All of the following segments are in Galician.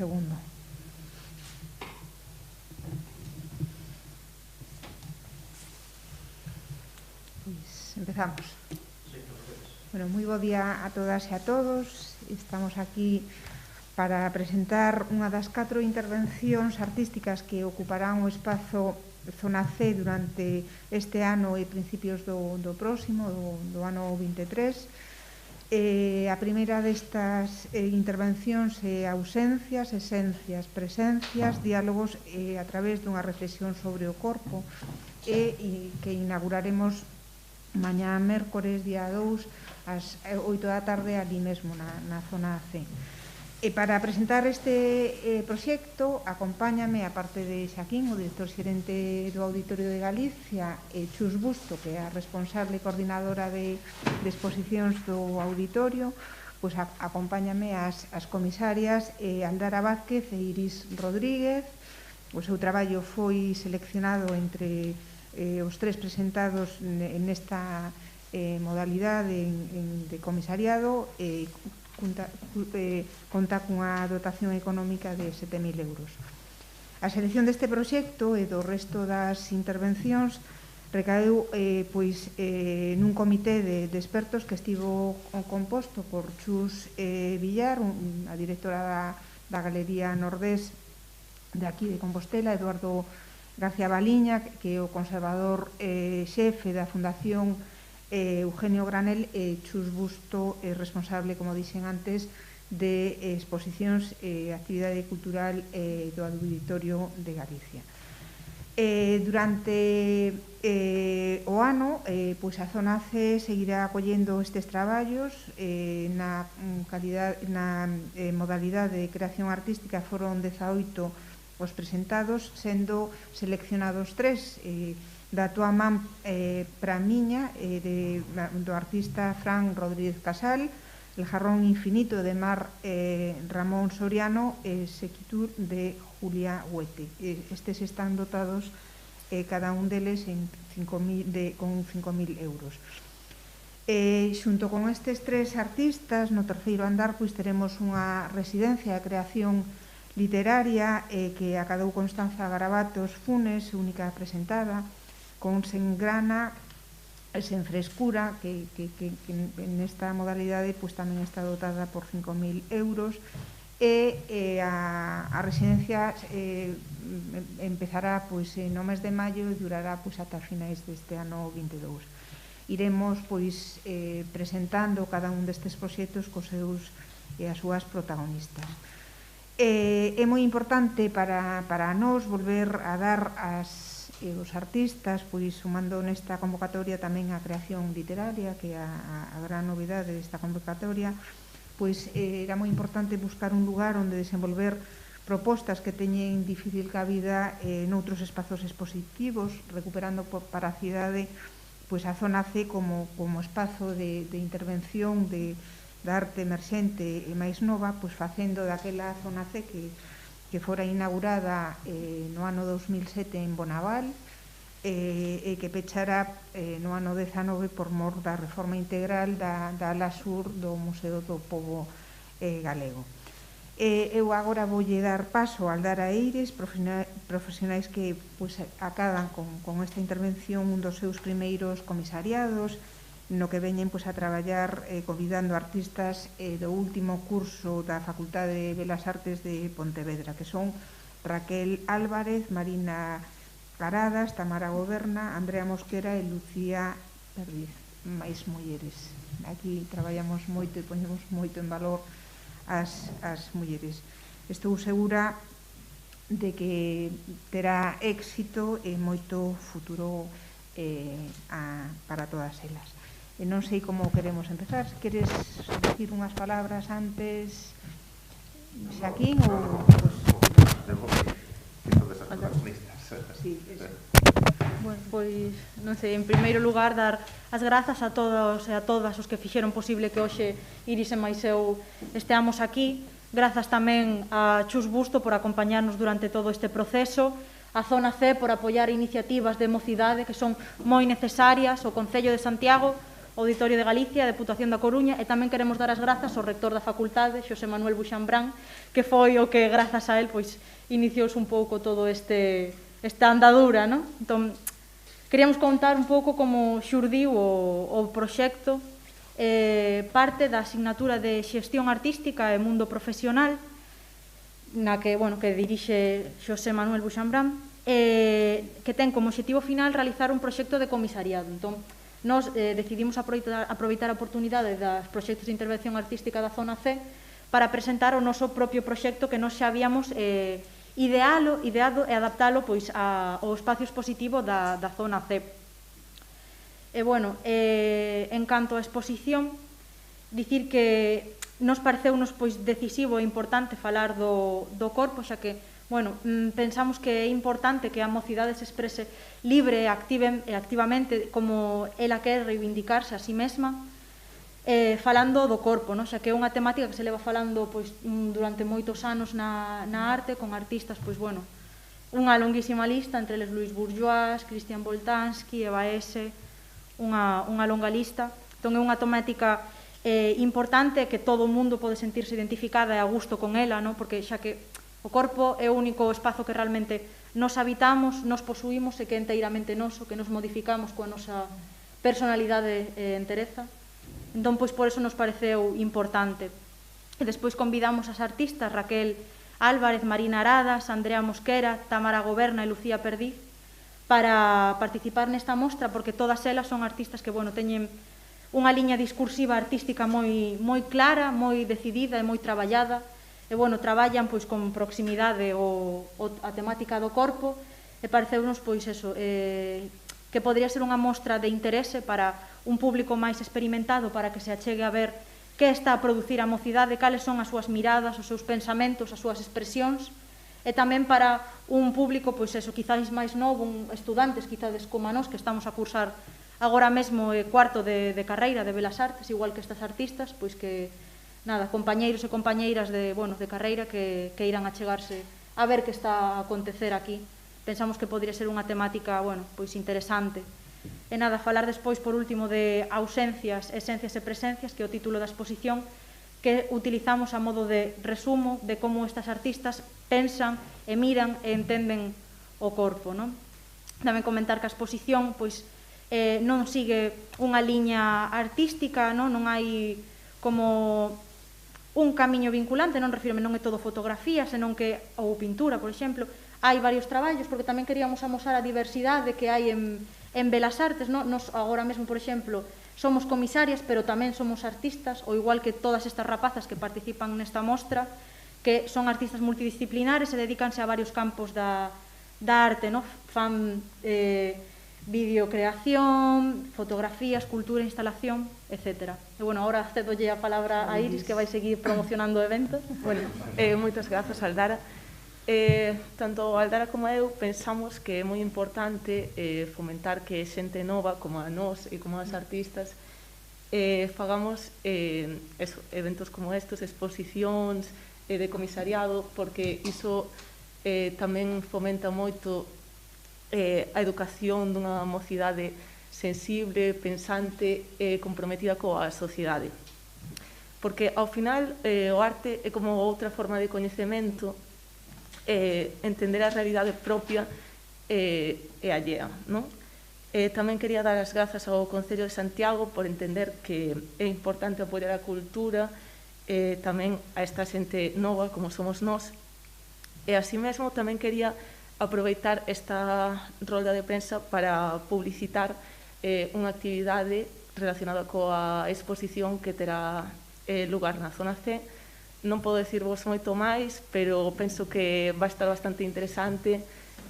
segundo. Pois empezamos. Bueno, moi bo día a todas e a todos. Estamos aquí para presentar unha das 4 intervencións artísticas que ocuparán o espazo Zona C durante este ano e principios do próximo, do ano 23. A primeira destas intervencións é ausencias, esencias, presencias, diálogos a través dunha reflexión sobre o corpo e que inauguraremos mañá mércores, día 2, ás 8 da tarde, ali mesmo na Zona C. E para presentar este proxecto, acompáñame, a parte de Xaquín, o director xerente do Auditorio de Galicia, e Chus Busto, que é a responsable e coordinadora de exposicións do Auditorio, pois acompáñame as comisarias Aldara Vázquez e Iris Rodríguez. O seu traballo foi seleccionado entre os 3 presentados nesta modalidade de comisariado e conta cunha dotación económica de 7.000 euros. A selección deste proxecto e do resto das intervencións recaeu nun comité de expertos que estivo composto por Chus Villar, a directora da Galería Nordés de aquí de Compostela, Eduardo García Baliña, que é o conservador xefe da Fundación Eugenio Granel, e Chus Busto, responsable, como dixen antes, de exposicións e actividade cultural do Auditorio de Galicia. Durante o ano, pois a Zona C seguirá acollendo estes traballos. Na modalidade de creación artística foron 18 os presentados, sendo seleccionados 3 da túa man pra miña, do artista Fran Rodríguez Casal, El jarrón infinito de Mar Ramón Soriano e Sequitur de Julia Huete. Estes están dotados cada un deles con 5.000 euros. Xunto con estes 3 artistas, no terceiro andar, pois teremos unha residencia de creación literaria que acadou Constanza Garabatos Funes, única presentada, con Sen Grana, Sen Frescura, que nesta modalidade pois tamén está dotada por 5.000 euros, e a residencia empezará pois no mes de maio e durará pois ata finais deste ano 22. Iremos pois presentando cada un destes proxectos cos seus e as súas protagonistas. É moi importante para nós volver a dar os artistas, pois sumando nesta convocatoria tamén a creación literaria, que é a gran novidade desta convocatoria, pois era moi importante buscar un lugar onde desenvolver propostas que teñen difícil cabida noutros espazos expositivos, recuperando para a cidade pois a Zona C como espazo de intervención da arte emerxente e máis nova, pois facendo daquela Zona C que fora inaugurada no ano 2007 en Bonaval e que pechara no ano 19 por mor da reforma integral da ala sur do Museo do Pobo Galego. Eu agora voulle dar paso a Aldara e Iris, profesionais que acadan con esta intervención un dos seus primeiros comisariados, no que veñen a traballar convidando artistas do último curso da Facultade de Belas Artes de Pontevedra, que son Raquel Álvarez, Marina Caradas, Tamara Goberna, Andrea Mosquera e Lucía Perdiz, máis mulleres. Aquí traballamos moito e ponemos moito en valor as mulleres. Estou segura de que terá éxito e moito futuro para todas elas. E non sei como queremos empezar. Queres dicir unhas palabras antes, Xaquín, ou... Bueno, pois, non sei, en primeiro lugar, dar as grazas a todos e a todas os que fixeron posible que hoxe Iris e máis eu esteamos aquí. Grazas tamén a Chus Busto por acompañarnos durante todo este proceso, a Zona C por apoiar iniciativas de mocidade que son moi necesarias, o Concello de Santiago Auditorio de Galicia, a Deputación da Coruña, e tamén queremos dar as grazas ao rector da facultade, Xosé Manuel Buxambrán, que foi o que, grazas a él, pois, iniciouse un pouco todo esta andadura, non? Entón, queríamos contar un pouco como xurdiu o proxecto, parte da asignatura de Xestión Artística e Mundo Profesional, na que, bueno, que dirixe Xosé Manuel Buxambrán, que ten como obxectivo final realizar un proxecto de comisariado. Entón, nos decidimos aproveitar a oportunidade dos proxectos de intervención artística da Zona C para presentar o noso propio proxecto que nos xa habíamos ideado e adaptalo pois ao espacio expositivo da Zona C. E, bueno, en canto á exposición, dicir que nos pareceunos pois decisivo e importante falar do corpo, xa que, bueno, pensamos que é importante que a mocidade se exprese libre e activamente como ela quer reivindicarse a sí mesma, falando do corpo, non? Xa que é unha temática que se leva falando pois, durante moitos anos na arte, con artistas, pois, bueno, unha longuísima lista, entre eles Luis Bourgeois, Christian Boltanski, Eva S., unha longa lista. Entón é unha temática importante que todo o mundo pode sentirse identificada e a gusto con ela, non? Porque xa que o corpo é o único espazo que realmente nos habitamos, nos posuímos e que é enteiramente noso, que nos modificamos coa nosa personalidade e entereza. Entón, pois, por eso nos pareceu importante. E despois convidamos as artistas Raquel Álvarez, Marina Aradas, Andrea Mosquera, Tamara Goberna e Lucía Perdiz para participar nesta mostra, porque todas elas son artistas que, bueno, teñen unha liña discursiva artística moi clara, moi decidida e moi traballada, e, bueno, traballan pois con proximidade a temática do corpo, e pareceunos pois eso, que podría ser unha mostra de interese para un público máis experimentado, para que se achegue a ver que está a producir a mocidade, cales son as súas miradas, os seus pensamentos, as súas expresións, e tamén para un público, pois eso, quizáis máis novo, estudantes quizades como a nós, que estamos a cursar agora mesmo cuarto de carreira de Belas Artes, igual que estas artistas, pois que, nada, compañeiros e compañeiras de carreira que irán a chegarse a ver que está a acontecer aquí. Pensamos que podría ser unha temática, bueno, pois interesante. E nada, falar despois, por último, de ausencias, esencias e presencias, que é o título da exposición, que utilizamos a modo de resumo de como estas artistas pensan e miran e entenden o corpo, non? Tamén comentar que a exposición, pois, non sigue unha liña artística, non hai como un camiño vinculante, non refirme, non é todo fotografía, senón que, ou pintura, por exemplo, hai varios traballos, porque tamén queríamos amosar a diversidade que hai en Belas Artes, non? Nos agora mesmo, por exemplo, somos comisarias, pero tamén somos artistas, ou igual que todas estas rapazas que participan nesta mostra, que son artistas multidisciplinares e dedícanse a varios campos da arte, non? Fan videocreación, fotografía, escultura, instalación, etc. E, bueno, agora cedolle a palabra a Iris, que vai seguir promocionando o evento. Bueno, moitas grazas, Aldara. Tanto Aldara como eu pensamos que é moi importante fomentar que xente nova, como a nós e como as artistas, fagamos eventos como estes, exposicións de comisariado, porque iso tamén fomenta moito a educación dunha mocidade sensible, pensante e comprometida coa sociedade. Porque, ao final, o arte é como outra forma de coñecemento, entender a realidade propia e allea, non? Tamén quería dar as grazas ao Concello de Santiago por entender que é importante apoiar a cultura, tamén a esta xente nova como somos nós, e así mesmo tamén quería aproveitar esta rolda de prensa para publicitar unha actividade relacionada coa exposición que terá lugar na Zona C. Non podo dicirvos moito máis, pero penso que vai estar bastante interesante.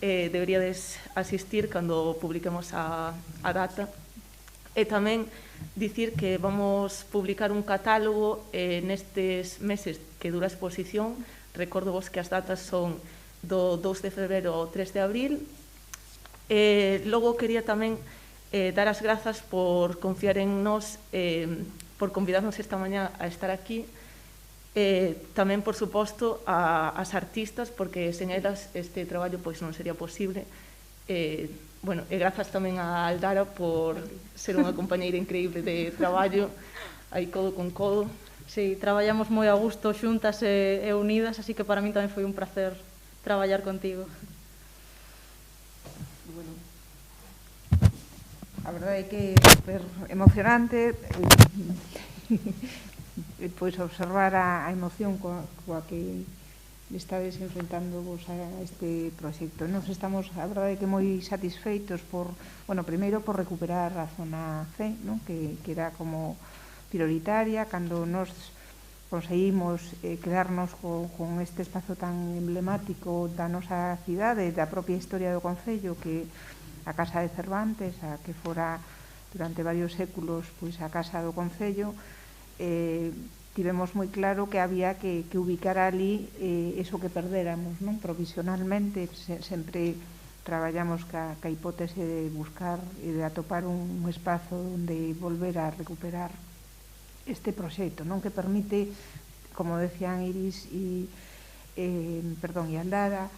Deberíades asistir cando publiquemos a data. E tamén dicir que vamos publicar un catálogo nestes meses que dura a exposición. Recordo vos que as datas son do 2 de febrero ao 3 de abril. Logo quería tamén dar as grazas por confiar en nós, por convidarnos esta mañá a estar aquí. Tamén, por suposto, as artistas, porque sen elas este traballo pois non sería posible. Bueno, e grazas tamén a Aldara por ser unha compañeira increíble de traballo, aí codo con codo. Sí, traballamos moi a gusto xuntas e unidas, así que para min tamén foi un placer traballar contigo. Bueno, a verdade é que é super emocionante pois observar a emoción coa que estades enfrentando vos a este proxecto. Nos estamos, a verdade, que moi satisfeitos por, bueno, primeiro por recuperar a zona C, non? Que era como prioritaria, cando nos conseguimos quedarnos con este espazo tan emblemático da nosa cidade, da propia historia do Concello, que a Casa de Cervantes, a que fora durante varios séculos pois a Casa do Concello, tivemos moi claro que había que ubicar ali eso que perdéramos, non? Provisionalmente, sempre traballamos ca hipótese de buscar e de atopar un espazo onde volver a recuperar este proxecto, non? Que permite, como decían Iris e Aldara,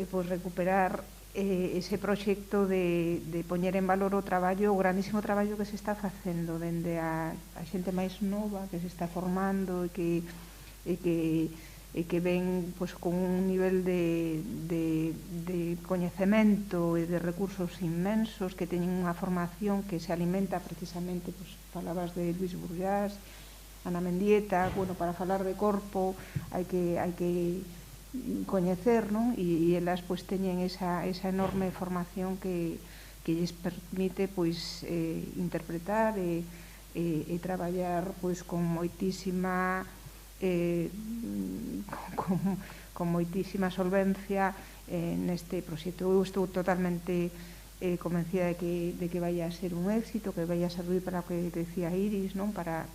pois recuperar ese proxecto de poñer en valor o traballo, o grandísimo traballo que se está facendo dende a xente máis nova que se está formando e que ven pois, con un nivel de coñecemento e de recursos inmensos, que teñen unha formación que se alimenta precisamente, pois, falabas de Luis Burgás, Ana Mendieta, bueno, para falar de corpo hai que coñecer, non? E elas pois teñen esa enorme formación que lles permite pois interpretar e traballar pois con moitísima con moitísima solvencia neste proxecto. Eu estou totalmente convencida de que vai a ser un éxito, que vai a servir para o que decía Iris, non? Para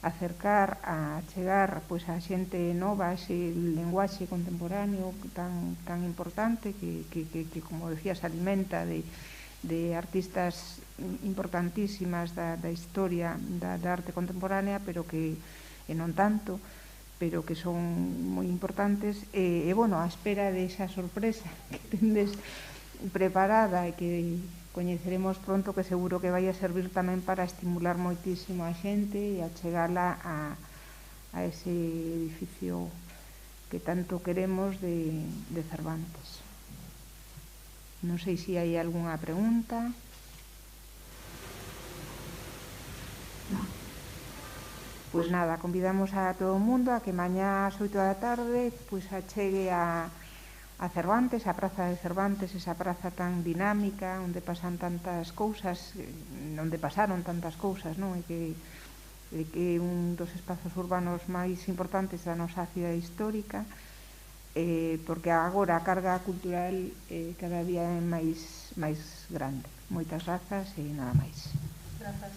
acercar, a chegar pois a xente nova, a ese lenguaxe contemporáneo tan importante que como decía, se alimenta de artistas importantísimas da historia da arte contemporánea, pero que non tanto, pero que son moi importantes, e bueno, a espera de esa sorpresa que tendes preparada e que coñeceremos pronto, que seguro que vai a servir tamén para estimular moitísimo a xente e a chegala a ese edificio que tanto queremos de Cervantes. Non sei se hai algunha pregunta. Pois nada, convidamos a todo o mundo a que mañá ás 8 da tarde pois achegue a Cervantes, a Praza de Cervantes, esa praza tan dinámica, onde pasan tantas cousas, onde pasaron tantas cousas, non? E que un dos espazos urbanos máis importantes da nosa cidade histórica, porque agora a carga cultural cada día é máis grande. Moitas grazas e nada máis. Grazas.